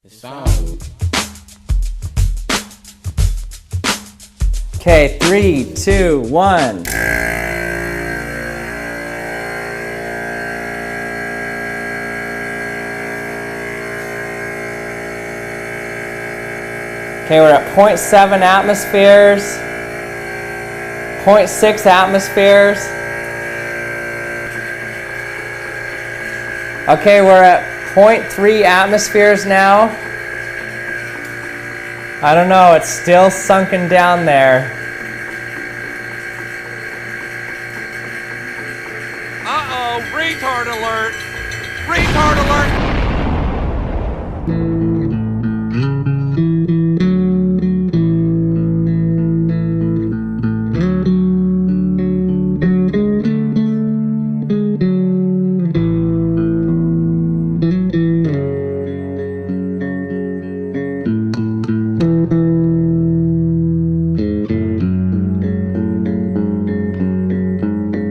It's on. Okay, 3, 2, 1. Okay, we're at 0.7 atmospheres, 0.6 atmospheres. Okay, we're at 0.3 atmospheres now. I don't know, it's still sunken down there. Uh-oh, retard alert! Retard